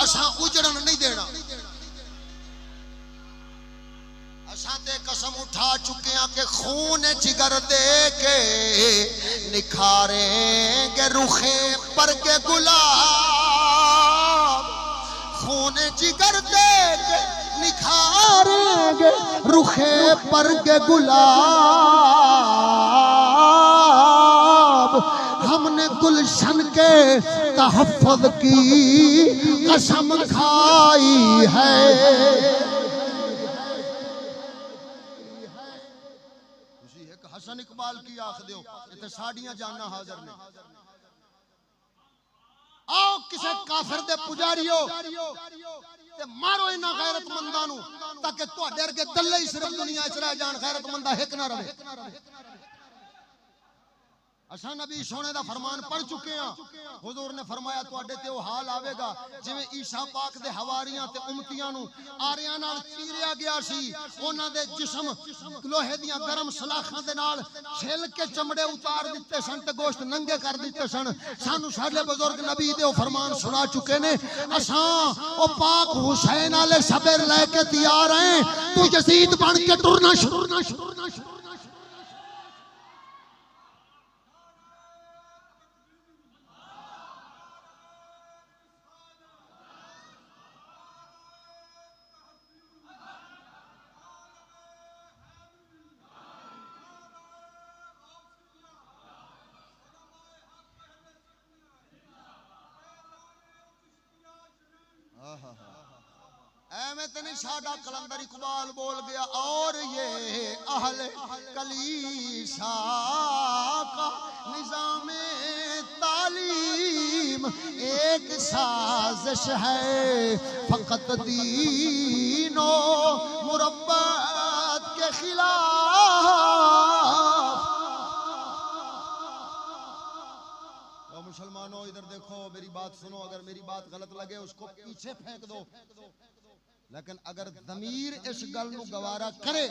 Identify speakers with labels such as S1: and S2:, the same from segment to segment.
S1: اساں اجڑن نہیں دینا اساں تے قسم اٹھا چکے ہیں کہ خون جگر دے کے نکھاریں گے رخے پر کے گلاب خون جگر دے کے نکھاریں گے رخے پر کے گلاب ہم نے گلشن کے تحفظ کی قسم کھائی ہے حسن اقبال کی آخ دیو تے ساڑیاں جاننا حاضر نے آؤ کسے کافر دے پجاریو تے مارو انہاں غیرت مندانو تاکہ تو ڈر کے دلے ہی صرف دنیا اچ رہ جان غیرت مندہ ہک نہ رہے اساں نبی سونے دا فرمان پڑھ چکے ہیں حضور نے فرمایا تواڈے تے او حال آوے گا جویں عیسیٰ پاک دے حواریاں تے امتیاں نو آریاں نال چیریا گیا سی انہاں دے جسم لوہے دیاں گرم سلاخاں دے نال چھل کے چمڑے اتار دتے سن تے گوشت ننگے کر دتے سن سانو ساڈے بزرگ نبی دے او فرمان سنا چکے نے اساں او پاک حسین والے صبر لے کے تیار ہیں تو یزید بن کے ٹرنا شروع میں تے نہیں ساڈا کلندر اقبال بول گیا اور یہ اہل کلیسا کا نظام تعلیم ایک سازش ہے فقط دین و مربت کے خلاف مسلمانوں ادھر دیکھو میری بات سنو اگر میری بات غلط لگے اس کو پیچھے پھینک دو لیکن اگر ضمیر اس گل نو گوارا کرے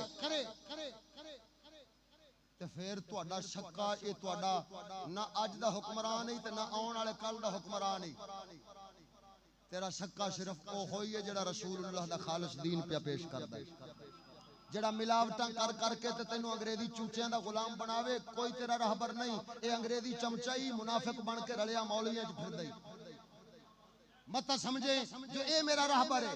S1: تے پھر تہاڈا شکا اے تہاڈا نہ اج دا حکمران ہے تے نہ آون والے کل دا حکمران ہے تیرا شکا صرف او ہوئی ہے جڑا رسول اللہ دا خالص دین پہ پیش کردا ہے جڑا ملاوٹاں کر کے تے تینوں انگریزی چوچیاں دا غلام بناوے کوئی تیرا راہبر نہیں اے انگریزی چمچائی منافق بن کے رلیا مولویاں وچ پھردا ہے مت سمجھے جو اے میرا راہبر ہے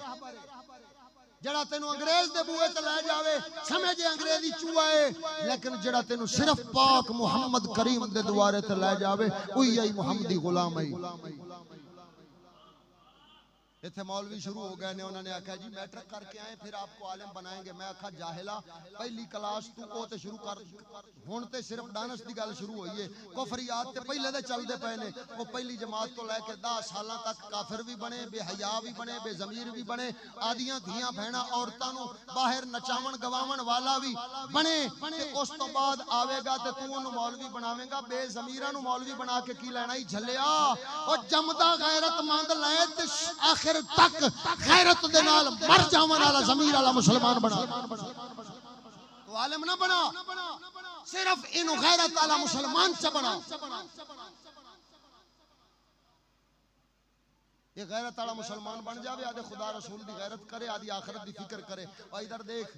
S1: جڑا تینوں انگریز دے بوئے تے لے جاوے سمجھے انگریزی چوہا ہے لیکن جڑا تینوں صرف پاک محمد کریم دے دوارے تے لے جاوے اوہی ای محمدی غلام ہے ایتھے مولوی شروع ہو گئے نے انہوں نے آکھا جی میٹرک کر کے آئیں پھر آپ کو عالم بنائیں گے میں آکھا جاہلا پہلی کلاس تو کو تے شروع کر ہون تے صرف ڈانس دی گل شروع ہوئی ہے کفریات تے پہلے دے چل دے پے نے وہ پہلی جماعت تو لے کے 10 سالاں تک کافر بھی بنے بے حیا بھی بنے بے ضمیر بھی بنے آدیاں دھیاں بہنا عورتاں نو باہر نچاون گواون والا بھی بنے تے اس تو بعد آوے گا تے تو اونوں مولوی بناویں گا بے ضمیراں نو مولوی بنا کے کی لینا ہی جھلیا او جمدا غیرت مند لے تے آخر تک غیرت دے نال مر جاون والا ضمیر والا مسلمان بنا تو عالم نہ بنا صرف انو غیرت والا مسلمان چ بنا یہ غیرت والا مسلمان بن جاوے آدھے خدا رسول دی غیرت کرے آدھی آخرت دی فکر کرے اور ادھر دیکھ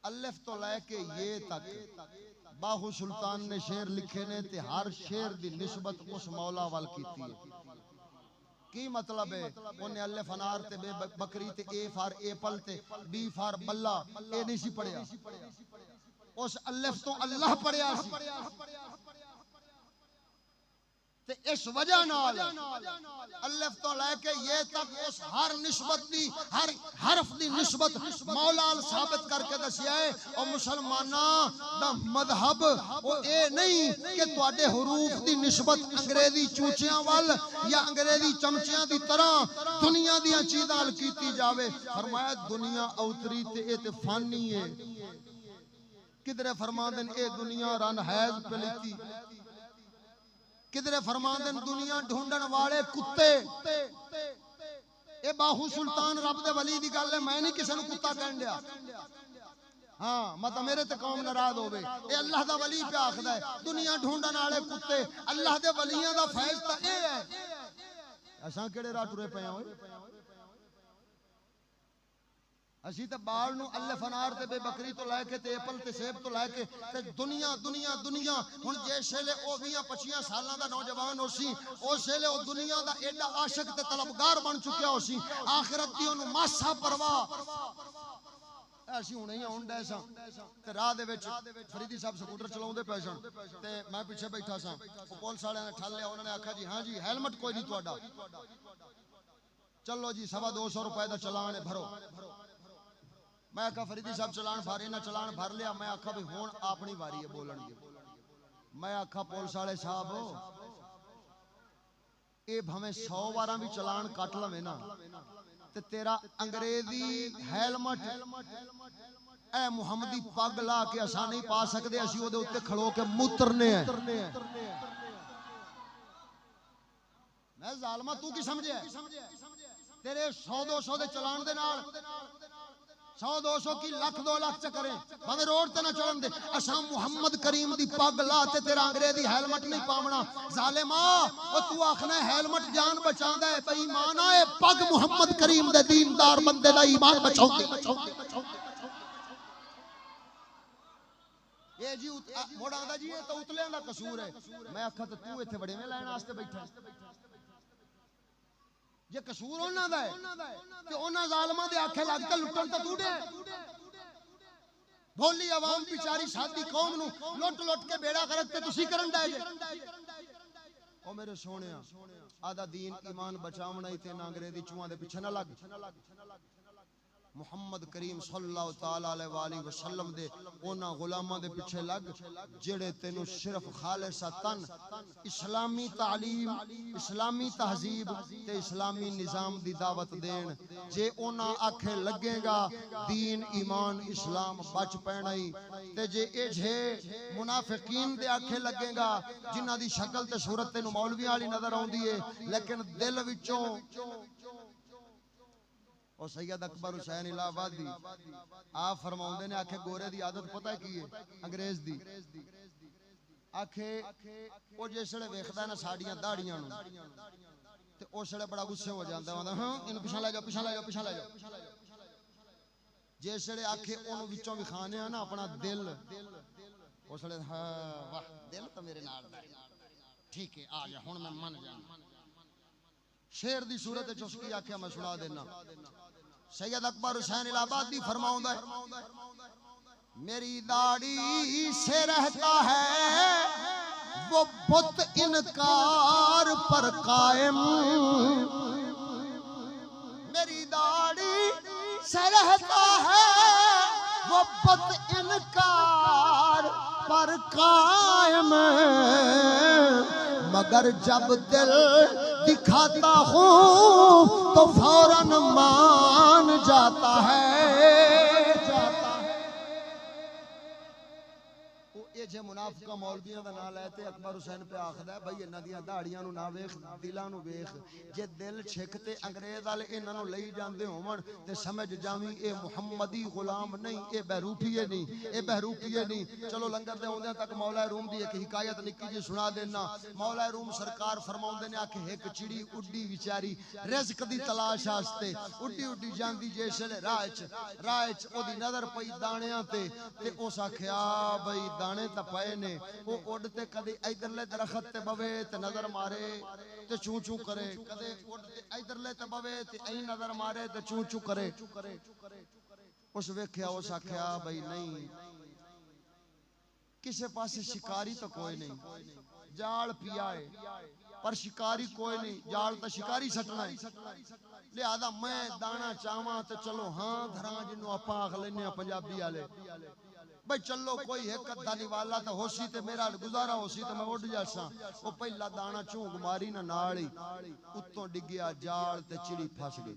S1: الف تو لے کے یہ تک باہو سلطان نے شعر لکھے نے تے ہر شعر دی نسبت اس مولا وال کیتی ہے کی مطلب ہے انہیں الف انار تے بے بکری تے اے فار ایپل تے بی فار بلہ اے نہیں سی پڑھیا اس الف تو اللہ پڑھیا سی تے اس وجہ نال الف تو لے کے یہ تک اس ہر نسبت دی ہر حرف دی نسبت مولا ثابت کر کے دسیا ہے اور مسلماناں دا مذہب او اے نہیں کہ تواڈے حروف دی نسبت انگریزی چوچیاں وال یا انگریزی چمچیاں دی طرح دنیا دیاں چیزاں ال کیتی جاوے فرمایا دنیا اوتری تے اے تے فانی ہے کدھر فرماندن اے دنیا رن حیض پلیتی کدھر فرماندن دنیا ڈھونڈن والے کتے اے باہو سلطان رب دے ولی دی گل ہے میں نہیں کسے نو کتا کہن دیا ہاں مت میرے تے قوم ناراض ہوے اے اللہ دا ولی پہ آکھدا ہے دنیا ڈھونڈن والے کتے اللہ دے ولیاں دا فیض تا اے ہے اساں کیڑے راہ ٹرے پے ہوئے اسی تے بال نو الف انار تے بے بکری تو لے کے تے ایپل تے سیب تو لے کے تے دنیا دنیا دنیا ہن جس ویلے او 20-25 سالاں دا نوجوان ہوسی اس ویلے او دنیا دا ایڈا عاشق تے طلبگار بن چکیا ہوسی آخرت دی اونوں ماسا پرواہ ایسی ہونے ہی ہون ڈے ساں تے راہ دے وچ فریدی صاحب سکوٹر چلاوندے پے سن تے میں پیچھے بیٹھا ساں او پولیس والے نے ٹھل لیا انہوں نے آکھا جی ہاں جی ہیلمٹ کوئی نہیں تہاڈا چلو جی 250 روپے دا چلان ہے بھرو میں آکھا فریدی صاحب چلان بھارے نہ چلان بھر لیا میں آکھا بھی ہون اپنی واری ہے بولن دی میں آکھا پولیس والے صاحب اے بھویں 100 واراں بھی چلان کٹ لوے نا تے تیرا انگریزی ہیلمٹ اے محمدی پگ لا کے اساں نہیں پا سکدے اسی او دے اوتے کھڑو کے موترنے ہیں میں ظالما تو کی سمجھے تیرے 100-200 دے چلان دے نال 100-200 کی لکھ 2 لاکھ چکریں بھویں روڈ تے نہ چڑھن دے اساں محمد کریم دی پگ لا تے تیرا انگریزی ہیلمٹ نہیں پاونا ظالما او تو آکھنا ہے ہیلمٹ جان بچاندا ہے بے ایمان اے پگ محمد کریم دے دیندار بندے دا ایمان بچاؤندی اے جی موڑ آندا جی اے تو اتلیاں دا قصور ہے میں آکھا تے تو ایتھے بڑے میں لین واسطے بیٹھا یہ قصور انہاں دا ہے کہ انہاں ظالماں دے آکھے لگ کے لٹن تے تو ڈے بھولی عوام بیچاری سادی قوم نو لٹ لٹ کے بیڑا غرق تے تسی کرن دے جے او میرے سونےاں آدھا دین ایمان بچاونا ہی تے نہ انگریزی چوہاں دے پیچھے نہ لگ محمد کریم صلی اللہ تعالی علیہ وآلہ وسلم دے اونا غلاماں دے پیچھے لگ جڑے تینو صرف خالصتاً اسلامی تعلیم اسلامی تہذیب تے اسلامی نظام دی دعوت دین جے اونا آکھے لگے گا دین ایمان اسلام بچ پینائی تے جے اجھے منافقین دے آکھے لگے گا جنہ دی شکل تے صورت تینو مولویاں والی نظر آوندی ہے لیکن دل وچوں اور سید اکبر حسین الہ آبادی آپ فرماؤندے نے آکھے گورے دی عادت پتہ کی ہے انگریز دی آکھے او جسڑے ویکھدا نا ساڈیاں داڑیاں نو تے اسڑے بڑا غصے ہو جاندا ہے ہاں اینو پیچھے لے جاؤ پیچھے لے جاؤ پیچھے لے جاؤ جسڑے آکھے اونوں وچوں وکھانے نا اپنا دل اسڑے ہاں واہ دل تو میرے نال دا ٹھیک ہے آ جا ہن میں من جانا شیر دی صورت وچ اس کی آکھیا میں سنا دینا سید اکبر حسین الہ آبادی فرماؤندا ہے میری داڑھی سے رہتا ہے وہ بت انکار پر قائم میری داڑھی سے رہتا ہے وہ بت انکار پر قائم مگر جب دل دکھاتا ہوں تو فوراً مان جاتا ہے یہ جے منافقہ مولویاں دا نام لیتے اکبر حسین پہ آخدا ہے بھئی انہاں دیاں داڑیاں نو نہ ویکھ دلاں نو ویکھ جے دل چھکتے انگریز والے انہاں نو لئی جاندے ہون تے سمجھ جاویں اے محمدی غلام نہیں اے بہروپیے نہیں اے بہروپیے نہیں چلو لنگر دے ہوندے تک مولا روم دی ایک حکایت نکی جی سنا دینا مولا روم سرکار فرماوندے نے آکھے ایک چڑی اڈی بیچاری رزق دی تلاش واسطے اڈی اڈی جاندی جیسے راہ وچ او دی نظر پئی دانیاں تے اس آکھیا بھئی دانے تا پائے نے وہ اڑتے کدی ادھرلے درخت تے بوے تے نظر مارے تے چوں چوں کرے کدے اڑتے ادھرلے تے بوے تے این نظر مارے تے چوں چوں کرے اس ویکھیا اس آکھیا بھئی نہیں کسے پاسے شکاری تو کوئی نہیں جال پیا ہے پر شکاری کوئی نہیں جال تا شکاری سٹنا ہے لہذا میں دانا چاواں تے چلو ہاں دھراں جنوں اپاں آکھ لینے پنجابی والے بھئی چلو کوئی ایک دانی والا تا ہو سی تے میرا گزارا ہو سی تے میں اڑ جاساں او پہلا دانا چونگ ماری نہ نالی اتوں ڈگیا جال تے چڑی پھس گئی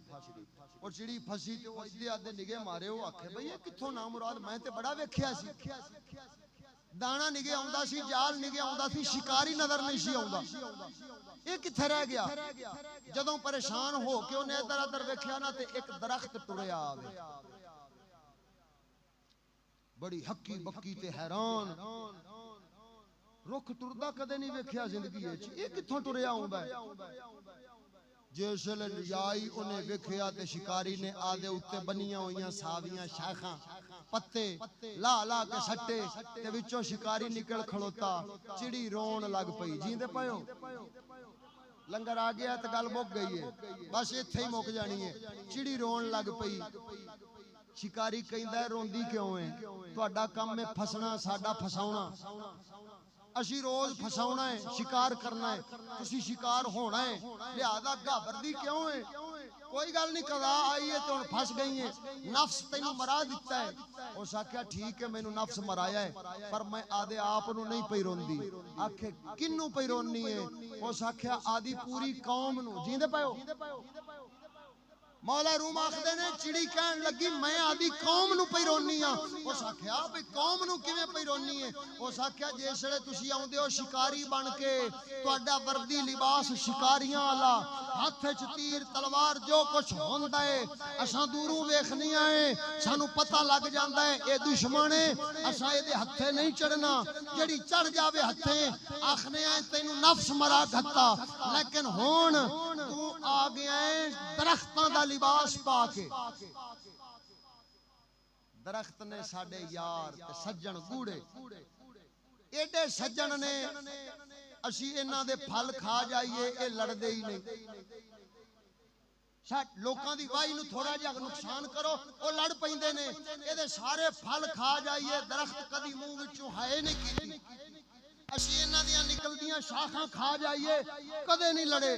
S1: اور چڑی پھسی تے اس دے آدھے نگے مارے ہو آکھے بھئی یہ کتھوں نام مراد میں تے بڑا ویکھیا سی دانا نگے آوندا سی جال نگے آوندا سی شکاری نظر نہیں سی آوندا یہ کتھے رہ گیا جدوں پریشان ہو کے انہیں ادھر ادھر ویکھیا نا تے ایک درخت ٹریا آوے بڑی حقی بکی تے حیران رخ ٹردا کدے نہیں ویکھیا زندگی وچ یہ کتھوں ٹریا ہوندا ہے جس لے جائی انہیں ویکھیا تے شکاری نے آدھے اتے بنیاں ہوئیاں ساویاں شاخاں پتے لا لا کے سٹے تے وچوں شکاری نکل کھڑوتا چڑی رون لگ پئی جیندے پئیو لنگر آ گیا تے گل مک گئی ہے بس ایتھے ہی مک جانی ہے چڑی رون لگ پئی شکاری کہندا ہے روندی کیوں ہے تہاڈا کم ہے پھسنا ساڈا پھساونا اسی روز پھساونا ہے شکار کرنا ہے تسی شکار ہونا ہے لہذا گھبردی کیوں ہے کوئی گل نہیں قضا آئی ہے تو پھس گئی ہے نفس تینوں مرا دیتا ہے اس آکھیا ٹھیک ہے مینوں نفس مرایا ہے پر میں آدھے آپ نو نہیں پئی روندی آکھے کنوں پئی رونی ہے اس آکھیا آدھی پوری قوم نو جیندے پئیو مولا روم آخدے نے چڑی کہن لگی میں آدھی قوم نو پئی رونی ہاں اس آکھیا بھئی قوم نو کیویں پئی رونی ہے اس آکھیا جسلے تسی آوندے ہو شکاری بن کے تہاڈا وردی لباس شکاریاں والا ہاتھ وچ تیر تلوار جو کچھ ہوندا ہے اساں دوروں ویکھنیاں اے سانو پتہ لگ جاندا ہے اے دشمن ہے اساں اے دے ہتھے نہیں چڑھنا جڑی چڑھ جاوے ہتھے آکھنے آ تینوں نفس مرا گھتا لیکن ہن تو آ گیا ہے درختاں دا لباس پا کے درخت نے ساڈے یار تے سجن گوڑے ایڈے سجن نے اسی انہاں دے پھل کھا جائیے اے لڑدے ہی نہیں لوکاں دی وائی نو تھوڑا جہا نقصان کرو او لڑ پیندے نے اے دے سارے پھل کھا جائیے درخت کدی منہ وچوں ہائے نہیں کیتی اسی انہاں دیاں نکلدیاں شاخاں کھا جائیے کدے نہیں لڑے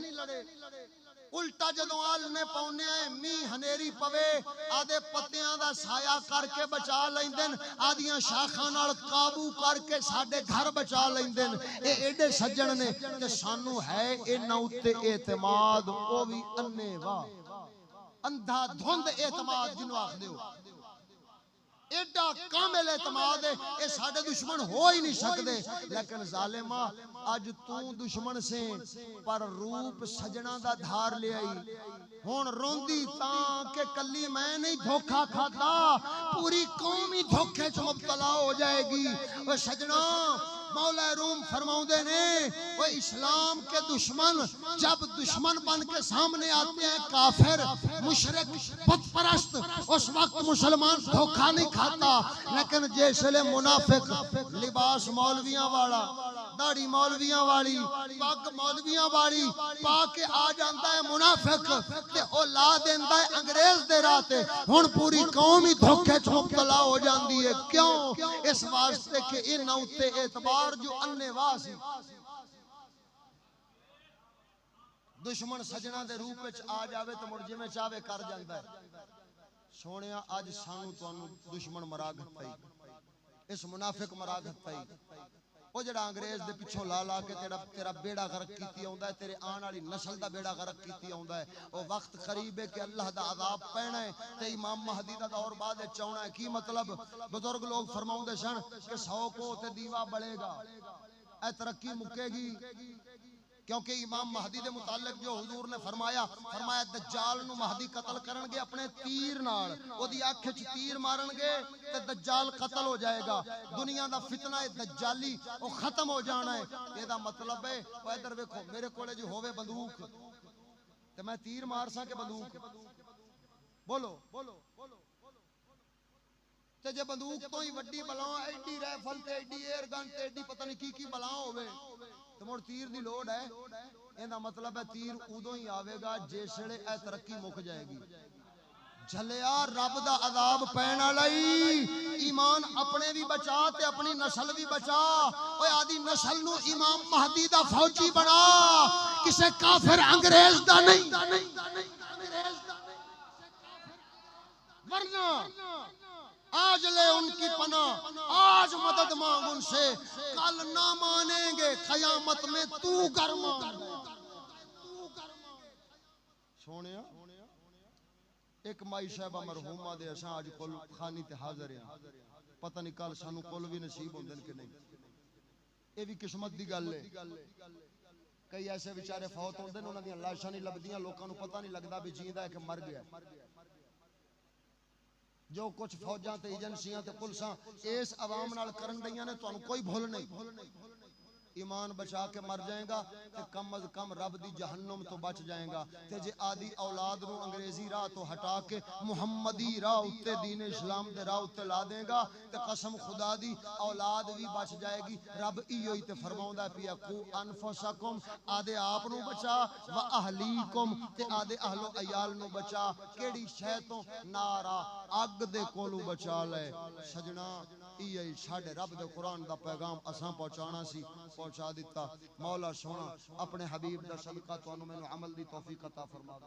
S1: الٹا جدوں آلنے پاؤنے آئے می ہنیری پوے آدھے پتیاں دا سایہ کر کے بچا لیندن آدھیاں شاخاں نال قابو کر کے ساڈے گھر بچا لیندن اے ایڈے سجن نے تے سانو ہے انہاں اُتے اعتماد او وی انے واہ اندھا دھند اعتماد جنوں آکھدے ہو ایڈا کامل اعتماد ہے اے ساڈے دشمن ہو ہی نہیں سکدے لیکن ظالما اج تو دشمن سے پر روپ سجنا دا دھار لے آئی ہن روندی تاں کہ کلی میں نہیں دھوکا کھاتا پوری قوم ہی دھوکے چ مبتلا ہو جائے گی او سجنا مولا روم فرماؤندے نے وہ اسلام کے دشمن جب دشمن بن کے سامنے آتے ہیں کافر مشرک بت پرست اس وقت مسلمان دھوکا نہیں کھاتا لیکن جیسے منافق لباس مولویاں والا داڑھی مولویاں والی پگ مولویاں والی پا کے آ جاندا ہے منافق تے او لا دیندا ہے انگریز دے راہ تے ہن پوری قوم ہی دھوکے چ مبتلا ہو جاندی ہے کیوں اس واسطے کہ انہاں اُتے اعتبار جو انے واہ سی دشمن سجنا دے روپ وچ آ جاوے تے مڑ جویں چاہے کر جاندا ہے سونیا اج سانو تانوں دشمن مرا گھتا ہی اس منافق مرا گھتا ہی او جڑا انگریز دے پیچھوں لا لا کے تیرا بیڑا غرق کیتی آوندا ہے تیرے آن والی نسل دا بیڑا غرق کیتی آوندا ہے او وقت قریب ہے کہ اللہ دا عذاب پینا ہے تے امام مہدی دا دور بعد وچ آونا ہے کی مطلب بزرگ لوگ فرماوندے سن کہ 100 کو تے دیوا بڑھے گا اے ترقی مکے گی کیونکہ امام مہدی دے متعلق جو حضور نے فرمایا دجال نو مہدی قتل کرن گے اپنے تیر نال او دی اکھ وچ تیر مارن گے تے دجال قتل ہو جائے گا دنیا دا فتنہ دجالی او ختم ہو جانا ہے اے دا مطلب ہے او ادھر ویکھو میرے کولے جو ہوے بندوق تے میں تیر مار سا کہ بندوق بولو تے جے بندوق تو ہی وڈی بلا ایڈی رائفل تے ایڈی ایئر گن تے ایڈی پتہ نہیں کی بلا ہوے تے مڑ تیر دی لوڑ ہے ایندا مطلب ہے تیر اودوں ہی آوے گا جسڑے اے ترقی مک جائے گی جھلیا رب دا عذاب پین والی ایمان اپنے بھی بچا تے اپنی نسل بھی بچا اوے آدی نسل نو امام مہدی دا فوجی بنا کسے کافر انگریز دا نہیں ورنہ آج لے ان کی پناہ آج مدد مانگ ان سے کل نہ مانیں گے قیامت میں تو گرمان سونیا ایک مائی صاحبہ مرحومہ دے اساں آج کل خانی تے حاضر ہیں پتہ نہیں کل سانو کل بھی نصیب ہوندن کہ نہیں اے بھی قسمت دی گل ہے کئی ایسے بیچارے فوت ہوندے نے انہاں دی لاشاں نہیں لبدیاں لوکاں نو پتہ نہیں لگدا بھی جیندا ہے کہ مر گیا جو کچھ فوجاں تے ایجنسیاں تے پولیساں اس عوام نال کرن دیاں نے تانوں کوئی بھول نہیں ایمان بچا کے مر جائے گا تے کم از کم رب دی جہنم تو بچ جائے گا تے جے آدھی اولاد نو انگریزی راہ تو ہٹا کے محمدی راہ اتے دین اسلام دے راہ اتے لا دے گا تے قسم خدا دی اولاد بھی بچ جائے گی رب ایو ہی تے فرماوندا پیا کو انفسکم آدھے آپ نو بچا و اہلیکم تے آدھے اہل و عیال نو بچا کیڑی شے تو نارا اگ دے کولو بچا لے سجنا ایہی ساڈے رب دے قرآن دا پیغام اساں پہنچانا سی پہنچا دیتا مولا سونا اپنے حبیب دا صدقہ تانوں مینوں عمل دی توفیق عطا فرما